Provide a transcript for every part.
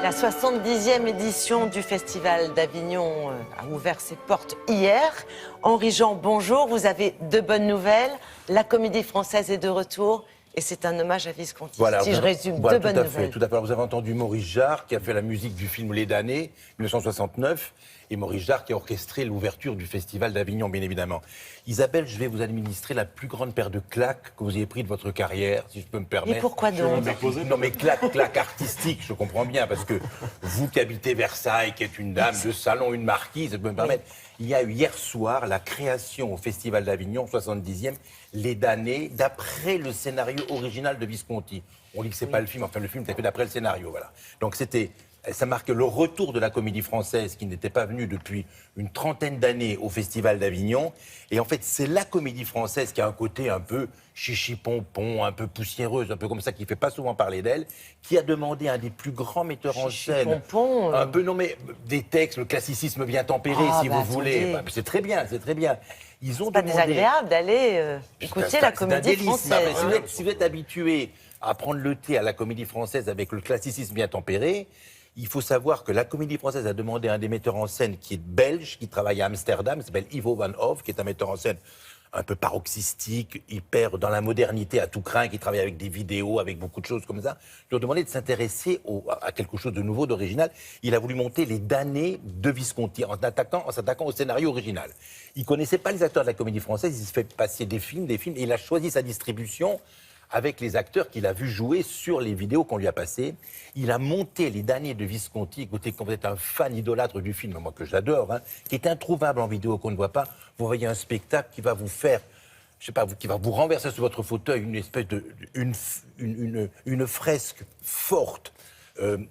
La 70e édition du Festival d'Avignon a ouvert ses portes hier. Henri Jean, bonjour. Vous avez de bonnes nouvelles. La Comédie Française est de retour et c'est un hommage à Visconti. Voilà, si je résume, voilà, de bonnes nouvelles. Tout à fait. Alors, vous avez entendu Maurice Jarre qui a fait la musique du film Les Damnés, 1969, et Maurice Jarre qui a orchestré l'ouverture du Festival d'Avignon, bien évidemment. Isabelle, je vais vous administrer la plus grande paire de claques que vous ayez pris de votre carrière, si je peux me permettre. Et pourquoi donc? Non mais claques artistiques, je comprends bien, parce que vous qui habitez Versailles, qui êtes une dame de salon, une marquise, je peux me permettre, il y a eu hier soir la création au Festival d'Avignon, 70e, Les Damnés, d'après le scénario original de Visconti. On dit que c'est pas le film, enfin le film était fait d'après le scénario, voilà. Donc ça marque le retour de la comédie française qui n'était pas venue depuis une trentaine d'années au Festival d'Avignon. Et en fait, c'est la comédie française qui a un côté un peu chichi-pompon, un peu poussiéreuse, un peu comme ça, qui ne fait pas souvent parler d'elle, qui a demandé à un des plus grands metteurs en scène... Un peu, non mais, des textes, le classicisme bien tempéré, si vous voulez. Bah, c'est très bien, c'est très bien. Ils ont pas désagréable d'aller écouter la comédie française. Si vous êtes habitué à prendre le thé à la comédie française avec le classicisme bien tempéré, il faut savoir que la comédie française a demandé à un des metteurs en scène qui est belge, qui travaille à Amsterdam, il s'appelle Ivo van Hove, qui est un metteur en scène un peu paroxystique, hyper dans la modernité à tout crin, qui travaille avec des vidéos, avec beaucoup de choses comme ça. Ils lui ont demandé de s'intéresser à quelque chose de nouveau, d'original. Il a voulu monter les damnés de Visconti en s'attaquant au scénario original. Il connaissait pas les acteurs de la comédie française, il se fait passer des films, et il a choisi sa distribution avec les acteurs qu'il a vus jouer sur les vidéos qu'on lui a passées. Il a monté les damnés de Visconti. Écoutez, quand vous êtes un fan idolâtre du film, moi que j'adore, qui est introuvable en vidéo, qu'on ne voit pas, vous voyez un spectacle qui va vous faire, je sais pas, qui va vous renverser sur votre fauteuil, une espèce de, une fresque forte,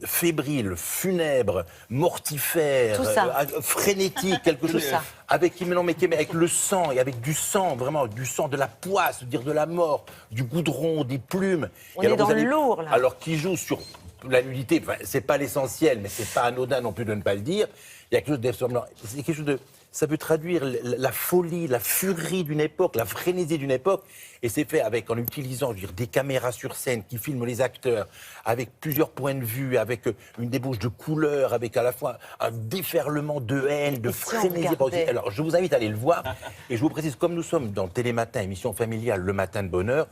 fébrile, funèbre, mortifère, frénétique, quelque chose avec le sang, et avec du sang, vraiment du sang, de la poisse, dire de la mort, du goudron, des plumes. On est dans le lourd, là. Alors qui joue sur la nudité, enfin, c'est pas l'essentiel, mais c'est pas anodin non plus de ne pas le dire. Il y a quelque chose d'extrêmement, c'est quelque chose de, ça peut traduire la folie, la furie d'une époque, la frénésie d'une époque. Et c'est fait en utilisant, je veux dire, des caméras sur scène qui filment les acteurs, avec plusieurs points de vue, avec une débauche de couleurs, avec à la fois un déferlement de haine, de frénésie. Alors, je vous invite à aller le voir. Et je vous précise, comme nous sommes dans Télématin, émission familiale, le matin de bonheur,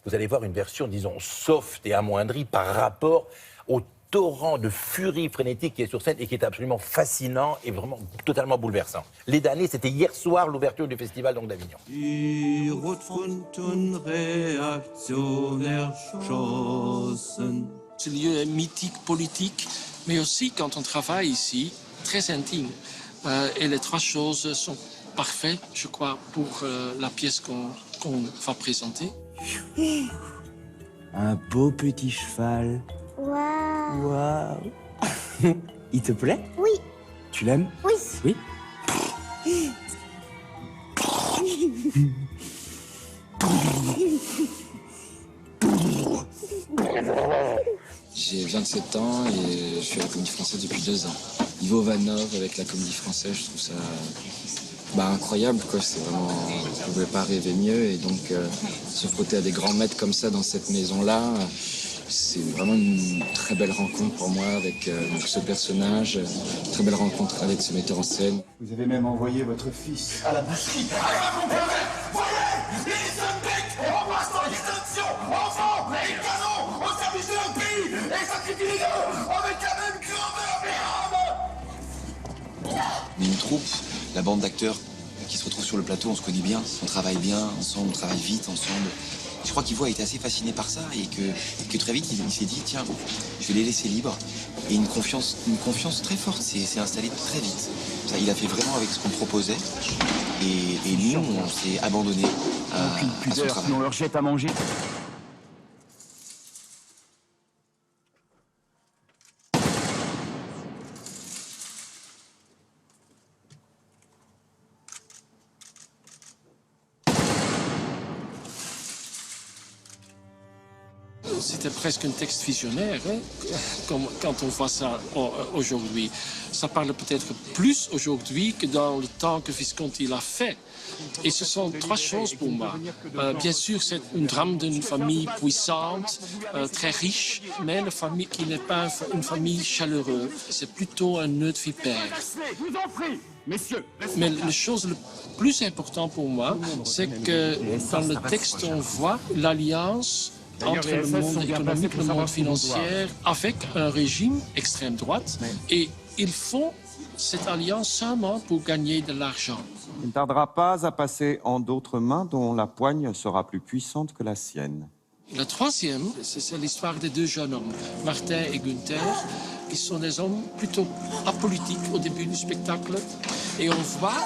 vous allez voir une version, disons, soft et amoindrie par rapport au torrent de furie frénétique qui est sur scène et qui est absolument fascinant et vraiment totalement bouleversant. Les damnés, c'était hier soir l'ouverture du festival d'Avignon. Ce lieu est mythique, politique, mais aussi quand on travaille ici, très intime. Et les trois choses sont parfaites, je crois, pour la pièce qu'on va présenter. Un beau petit cheval. Waouh. Waouh. Il te plaît? Oui. Tu l'aimes? Oui. Oui. J'ai 27 ans et je suis à la Comédie Française depuis 2 ans. Ivo van Hove avec la Comédie Française, je trouve ça incroyable, quoi. C'est vraiment, je ne pouvais pas rêver mieux, et donc se frotter à des grands maîtres comme ça dans cette maison-là, c'est vraiment une très belle rencontre pour moi avec donc ce personnage, une très belle rencontre avec ce metteur en scène. Vous avez même envoyé votre fils à la boucherie. Mais une troupe, la bande d'acteurs qui se retrouvent sur le plateau, on se connaît bien, on travaille bien ensemble, on travaille vite ensemble. Je crois qu'Ivo a été assez fasciné par ça et que très vite il s'est dit tiens, je vais les laisser libres. Et une confiance très forte s'est installée très vite. Ça, il a fait vraiment avec ce qu'on proposait et nous on s'est abandonnés à son travail. On leur jette à manger. c'était presque un texte visionnaire, hein, quand on voit ça aujourd'hui. Ça parle peut-être plus aujourd'hui que dans le temps que Visconti l'a fait. Et ce sont trois choses pour moi. Bien sûr, c'est un drame d'une famille puissante, très riche, mais une famille qui n'est pas une famille chaleureuse. C'est plutôt un nœud de vipère. Mais la chose la plus importante pour moi, c'est que dans le texte, on voit l'alliance entre le monde économique, le monde financier, avec un régime extrême droite. Et ils font cette alliance seulement pour gagner de l'argent. Il ne tardera pas à passer en d'autres mains dont la poigne sera plus puissante que la sienne. Le troisième, c'est l'histoire des deux jeunes hommes, Martin et Günther. Ils sont des hommes plutôt apolitiques au début du spectacle. Et on voit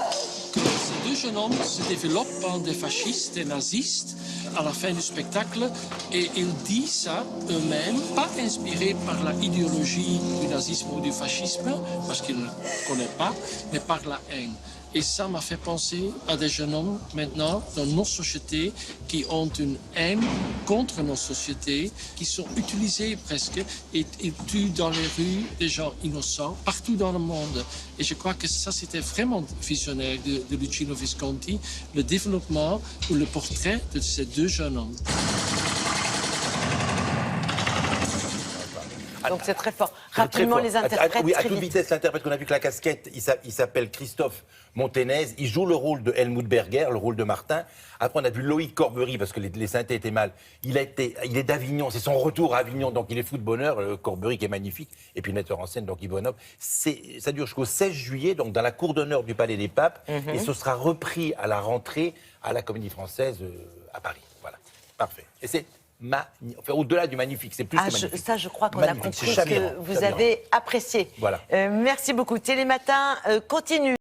que ces deux jeunes hommes se développent en des fascistes, des nazistes, à la fin du spectacle. Et ils disent ça eux-mêmes, pas inspirés par la idéologie du nazisme ou du fascisme, parce qu'ils ne connaissent pas, mais par la haine. Et ça m'a fait penser à des jeunes hommes maintenant dans nos sociétés qui ont une haine contre nos sociétés, qui sont utilisés presque et ils tuent dans les rues des gens innocents partout dans le monde. Et je crois que ça, c'était vraiment visionnaire de Luchino Visconti, le développement ou le portrait de ces deux jeunes hommes. Donc c'est très fort. Rapidement, les interprètes, oui, à très toute vite. vitesse, l'interprète qu'on a vu que la casquette, il s'appelle Christophe Monténez. Il joue le rôle de Helmut Berger, le rôle de Martin. Après, on a vu Loïc Corbery, parce que les synthés étaient mal. Il est d'Avignon, c'est son retour à Avignon, donc il est fou de bonheur. Corbery qui est magnifique. Et puis le metteur en scène, donc Ivanov. Ça dure jusqu'au 16 juillet, donc dans la cour d'honneur du Palais des Papes. Et ce sera repris à la rentrée à la Comédie Française à Paris. Voilà, parfait. Et c'est enfin, au-delà du magnifique, c'est plus que magnifique. Ça, je crois qu'on a Magnifique, compris c'est chavirant, que vous chavirant. avez apprécié. Voilà. Merci beaucoup. Télématin continue.